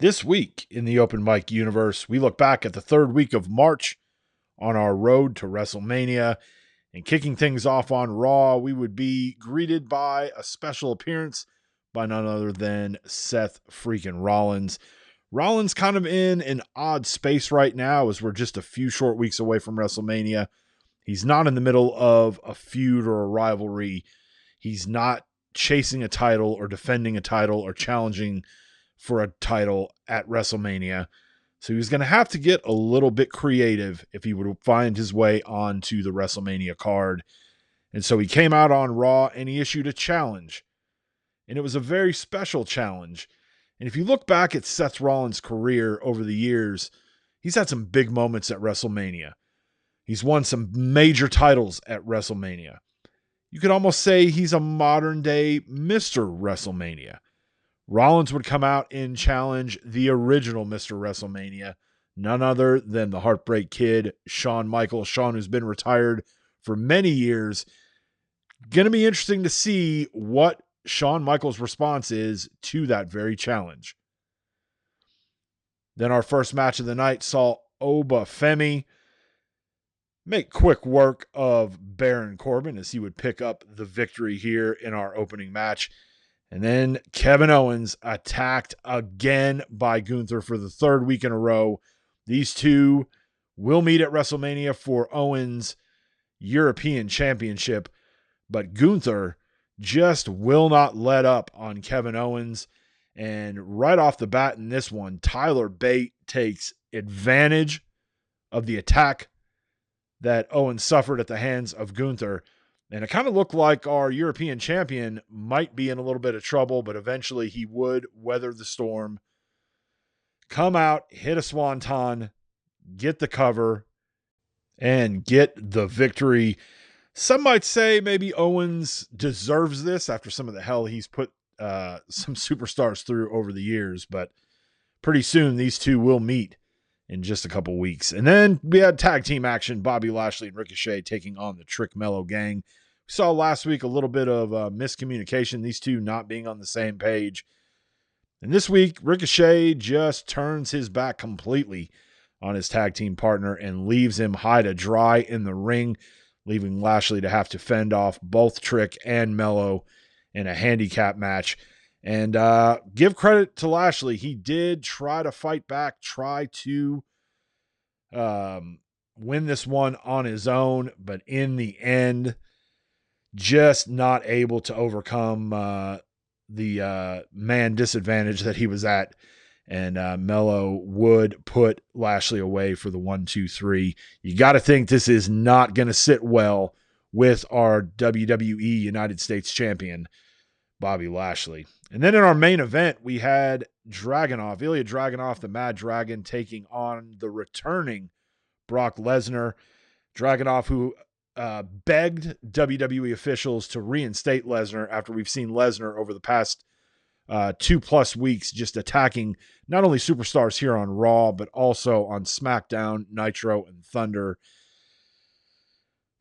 This week in the open mic universe, we look back at the third week of March on our road to WrestleMania. And kicking things off on Raw, we would be greeted by a special appearance by none other than Seth Freakin Rollins. Rollins kind of in an odd space right now as we're just a few short weeks away from WrestleMania. He's not in the middle of a feud or a rivalry. He's not chasing a title or defending a title or challenging for a title at WrestleMania. So he was going to have to get a little bit creative if he would find his way onto the WrestleMania card. And so he came out on Raw and he issued a challenge. And it was a very special challenge. And if you look back at Seth Rollins' career over the years, he's had some big moments at WrestleMania. He's won some major titles at WrestleMania. You could almost say he's a modern day Mr. WrestleMania. Rollins would come out and challenge the original Mr. WrestleMania, none other than the Heartbreak Kid, Shawn Michaels. Shawn, who's been retired for many years. Going to be interesting to see what Shawn Michaels' response is to that very challenge. Then our first match of the night saw Oba Femi make quick work of Baron Corbin as he would pick up the victory here in our opening match. And then Kevin Owens attacked again by Gunther for the third week in a row. These two will meet at WrestleMania for Owens' European Championship, but Gunther just will not let up on Kevin Owens. And right off the bat in this one, Tyler Bate takes advantage of the attack that Owens suffered at the hands of Gunther. And it kind of looked like our European champion might be in a little bit of trouble, but eventually he would weather the storm, come out, hit a swanton, get the cover, and get the victory. Some might say maybe Owens deserves this after some of the hell he's put some superstars through over the years, but pretty soon these two will meet in just a couple weeks. And then we had tag team action, Bobby Lashley and Ricochet taking on the Trick Mellow Gang. We saw last week a little bit of miscommunication, these two not being on the same page. And this week, Ricochet just turns his back completely on his tag team partner and leaves him high to dry in the ring, leaving Lashley to have to fend off both Trick and Mellow in a handicap match. And give credit to Lashley. He did try to fight back, try to win this one on his own, but in the end, just not able to overcome the man disadvantage that he was at. And Mello would put Lashley away for the 1-2-3. You got to think this is not going to sit well with our WWE United States champion, Bobby Lashley. And then in our main event, we had Dragunov, Ilya Dragunov, the Mad Dragon, taking on the returning Brock Lesnar. Dragunov, who begged WWE officials to reinstate Lesnar after we've seen Lesnar over the past 2+ weeks just attacking not only superstars here on Raw, but also on SmackDown, Nitro, and Thunder.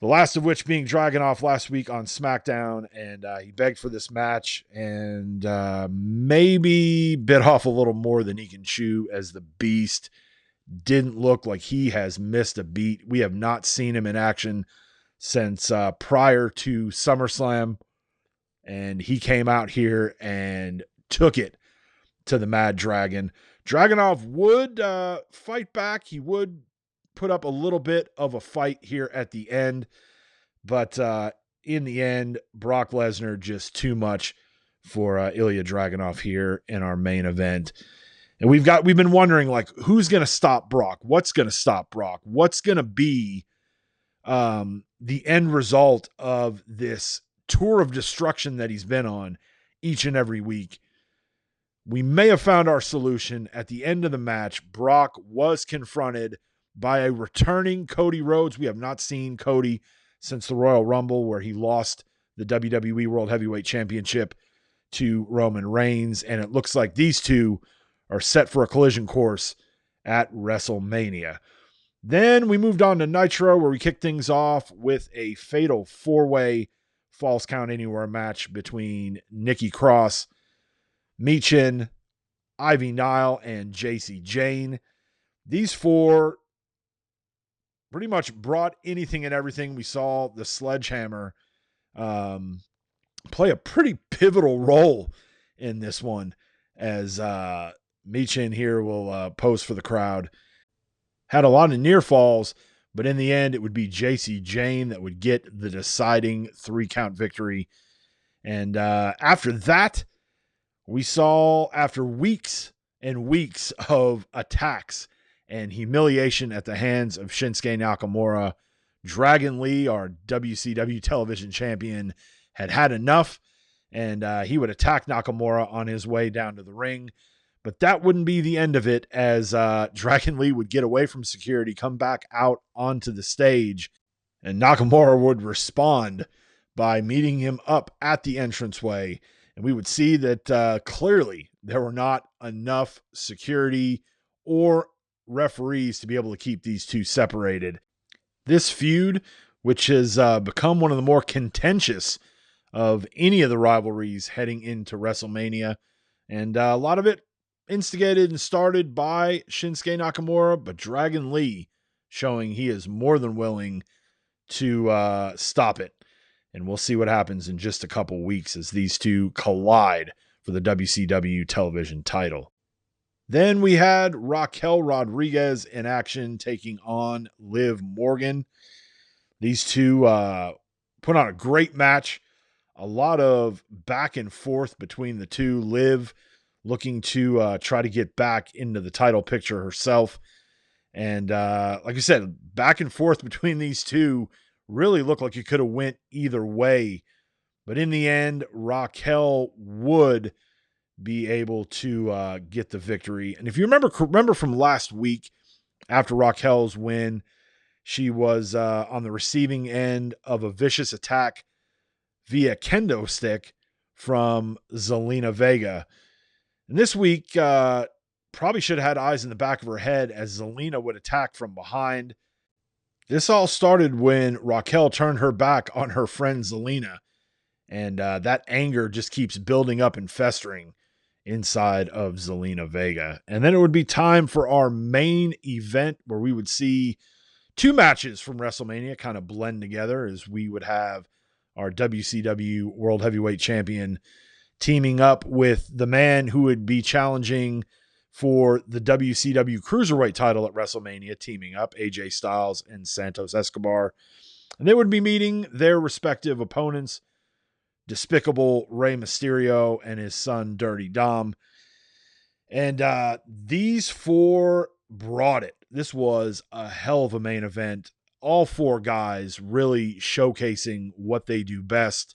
The last of which being Dragunov last week on SmackDown, and he begged for this match and maybe bit off a little more than he can chew, as the Beast didn't look like he has missed a beat. We have not seen him in action since prior to SummerSlam, and he came out here and took it to the Mad Dragon. Dragunov would fight back. He would put up a little bit of a fight here at the end, but in the end, Brock Lesnar just too much for Ilya Dragunov here in our main event. And we've been wondering, like, who's going to stop Brock? What's going to stop Brock? What's going to be the end result of this tour of destruction that he's been on each and every week? We may have found our solution. At the end of the match, Brock was confronted by a returning Cody Rhodes. We have not seen Cody since the Royal Rumble, where he lost the WWE World Heavyweight Championship to Roman Reigns. And it looks like these two are set for a collision course at WrestleMania. Then we moved on to Nitro, where we kicked things off with a fatal 4-way Falls Count Anywhere match between Nikki Cross, Michin, Ivy Nile, and JC Jane. These four pretty much brought anything and everything. We saw the Sledgehammer play a pretty pivotal role in this one, as Michin here will pose for the crowd. Had a lot of near falls, but in the end, it would be JC Jane that would get the deciding 3-count victory. And after that, we saw, after weeks and weeks of attacks and humiliation at the hands of Shinsuke Nakamura, Dragon Lee, our WCW television champion, had enough, and he would attack Nakamura on his way down to the ring. But that wouldn't be the end of it, as Dragon Lee would get away from security, come back out onto the stage, and Nakamura would respond by meeting him up at the entranceway. And we would see that clearly there were not enough security or referees to be able to keep these two separated. This feud, which has become one of the more contentious of any of the rivalries heading into WrestleMania, and a lot of it instigated and started by Shinsuke Nakamura, but Dragon Lee showing he is more than willing to stop it. And we'll see what happens in just a couple weeks as these two collide for the WCW television title. Then we had Raquel Rodriguez in action taking on Liv Morgan. These two put on a great match. A lot of back and forth between the two. Liv looking to try to get back into the title picture herself. And like I said, back and forth between these two really looked like it could have went either way. But in the end, Raquel would be able to get the victory. And if you remember from last week, after Raquel's win, she was on the receiving end of a vicious attack via kendo stick from Zelina Vega. And this week, probably should have had eyes in the back of her head, as Zelina would attack from behind. This all started when Raquel turned her back on her friend Zelina, and that anger just keeps building up and festering inside of Zelina Vega. And then it would be time for our main event, where we would see two matches from WrestleMania kind of blend together, as we would have our WCW World Heavyweight Champion teaming up with the man who would be challenging for the WCW Cruiserweight title at WrestleMania, teaming up AJ Styles and Santos Escobar. And they would be meeting their respective opponents, Despicable Rey Mysterio and his son Dirty Dom. And these four brought it. This was a hell of a main event. All four guys really showcasing what they do best.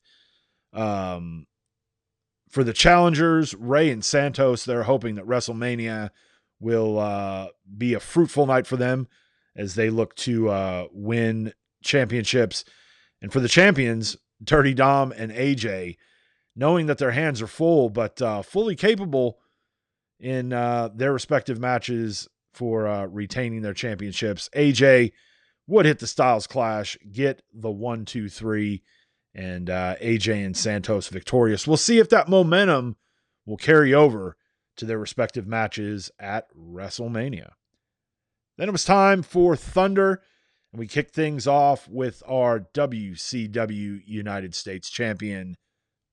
For the challengers, Rey and Santos, they're hoping that WrestleMania will be a fruitful night for them as they look to win championships. And for the champions, Dirty Dom and AJ, knowing that their hands are full, but fully capable in their respective matches for retaining their championships. AJ would hit the Styles Clash, get the 1, 2, 3, and AJ and Santos victorious. We'll see if that momentum will carry over to their respective matches at WrestleMania. Then it was time for Thunder, and we kicked things off with our WCW United States Champion,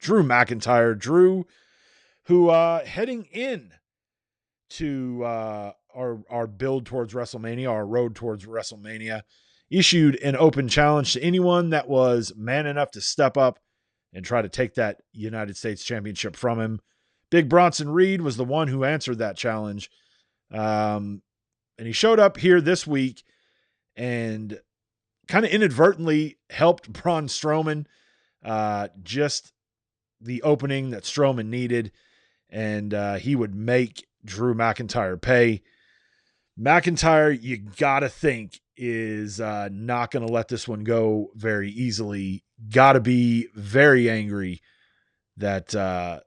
Drew McIntyre. Drew, who heading in to our build towards WrestleMania, our road towards WrestleMania, issued an open challenge to anyone that was man enough to step up and try to take that United States Championship from him. Big Bronson Reed was the one who answered that challenge. And he showed up here this week and kind of inadvertently helped Braun Strowman, just the opening that Strowman needed. And he would make Drew McIntyre pay. McIntyre, you got to think, is not going to let this one go very easily. Got to be very angry that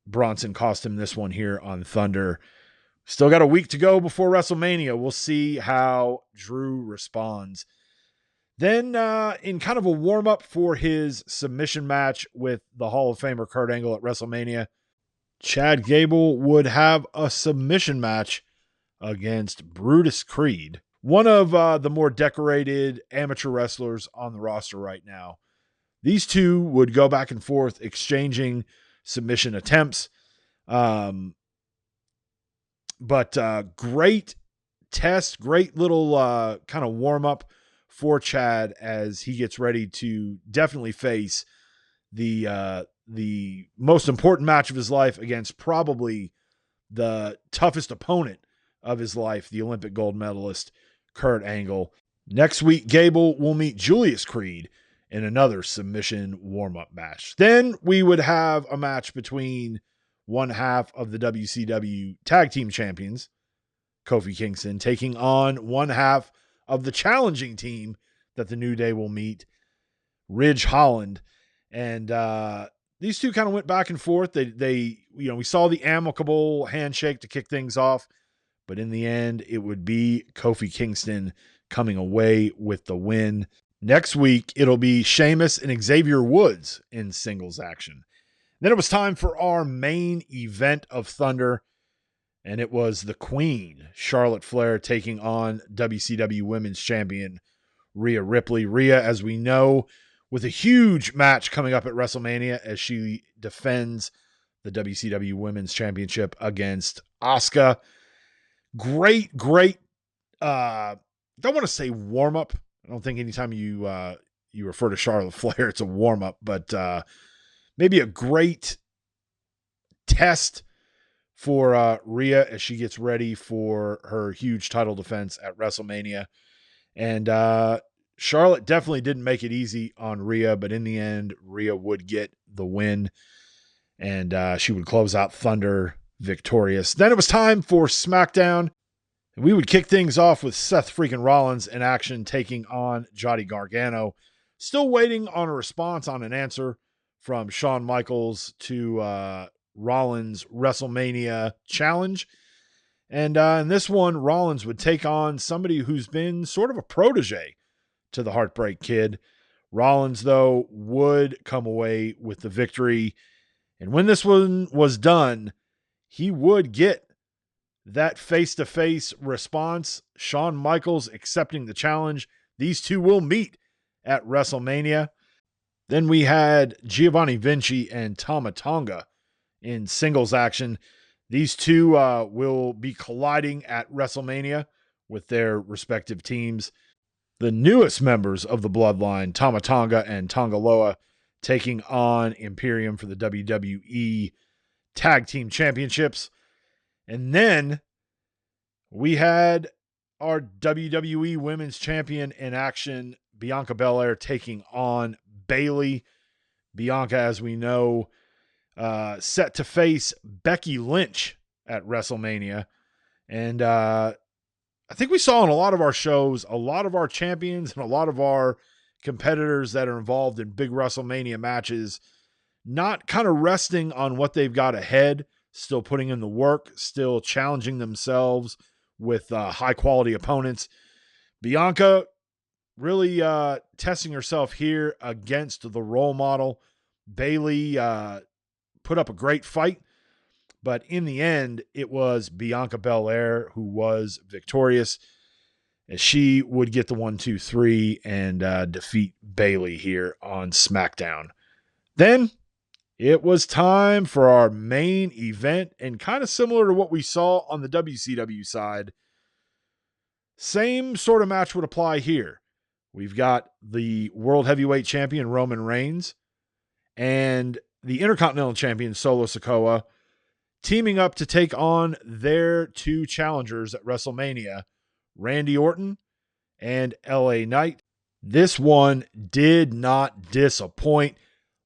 Bronson cost him this one here on Thunder. Still got a week to go before WrestleMania. We'll see how Drew responds. Then in kind of a warm-up for his submission match with the Hall of Famer Kurt Angle at WrestleMania, Chad Gable would have a submission match against Brutus Creed, one of the more decorated amateur wrestlers on the roster right now. These two would go back and forth exchanging submission attempts. But great test, great little kind of warm up for Chad as he gets ready to definitely face the most important match of his life against probably the toughest opponent of his life, the Olympic gold medalist Kurt Angle. Next week, Gable will meet Julius Creed in another submission warm-up match. Then we would have a match between one half of the WCW Tag Team Champions, Kofi Kingston, taking on one half of the challenging team that the New Day will meet, Ridge Holland. And these two kind of went back and forth. We saw the amicable handshake to kick things off, but in the end, it would be Kofi Kingston coming away with the win. Next week, it'll be Sheamus and Xavier Woods in singles action. Then it was time for our main event of Thunder, and it was the Queen, Charlotte Flair, taking on WCW Women's Champion Rhea Ripley. Rhea, as we know, with a huge match coming up at WrestleMania as she defends the WCW Women's Championship against Asuka. Great, don't want to say warm-up. I don't think anytime you refer to Charlotte Flair, it's a warm-up, but maybe a great test for Rhea as she gets ready for her huge title defense at WrestleMania. And Charlotte definitely didn't make it easy on Rhea, but in the end, Rhea would get the win, and she would close out Thunder victorious. Then it was time for SmackDown. We would kick things off with Seth Freakin Rollins in action, taking on Johnny Gargano. Still waiting on a response, on an answer from Shawn Michaels to Rollins' WrestleMania challenge. And in this one, Rollins would take on somebody who's been sort of a protege to the Heartbreak Kid. Rollins, though, would come away with the victory. And when this one was done, he would get that face-to-face response. Shawn Michaels accepting the challenge. These two will meet at WrestleMania. Then we had Giovanni Vinci and Tama Tonga in singles action. These two will be colliding at WrestleMania with their respective teams. The newest members of the Bloodline, Tama Tonga and Tonga Loa, taking on Imperium for the WWE Tag Team Championships. And then we had our WWE Women's Champion in action, Bianca Belair, taking on Bayley. Bianca, as we know, set to face Becky Lynch at WrestleMania. And I think we saw in a lot of our shows, a lot of our champions and a lot of our competitors that are involved in big WrestleMania matches, not kind of resting on what they've got ahead, still putting in the work, still challenging themselves with high quality opponents. Bianca really testing herself here against the role model. Bayley put up a great fight, but in the end, it was Bianca Belair who was victorious, as she would get the 1, 2, 3 and defeat Bayley here on SmackDown. Then it was time for our main event, and kind of similar to what we saw on the WCW side, same sort of match would apply here. We've got the World Heavyweight Champion Roman Reigns and the Intercontinental Champion Solo Sikoa teaming up to take on their two challengers at WrestleMania, Randy Orton and LA Knight. This one did not disappoint.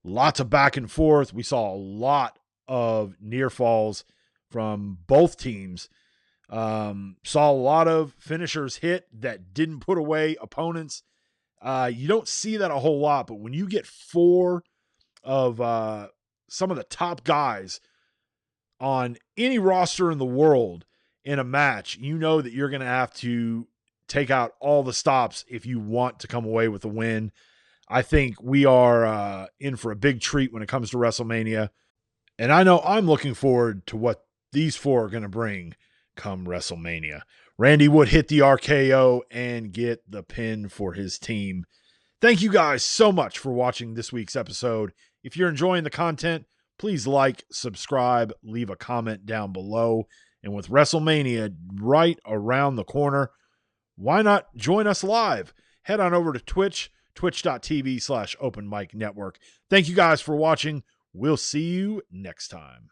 Lots of back and forth. We saw a lot of near falls from both teams. Saw a lot of finishers hit that didn't put away opponents. You don't see that a whole lot, but when you get four of some of the top guys on any roster in the world in a match, you know that you're going to have to take out all the stops if you want to come away with a win. I think we are in for a big treat when it comes to WrestleMania. And I know I'm looking forward to what these four are going to bring come WrestleMania. Randy would hit the RKO and get the pin for his team. Thank you guys so much for watching this week's episode. If you're enjoying the content, please like, subscribe, leave a comment down below. And with WrestleMania right around the corner, why not join us live? Head on over to Twitch, twitch.tv/Open Mic Network. Thank you guys for watching. We'll see you next time.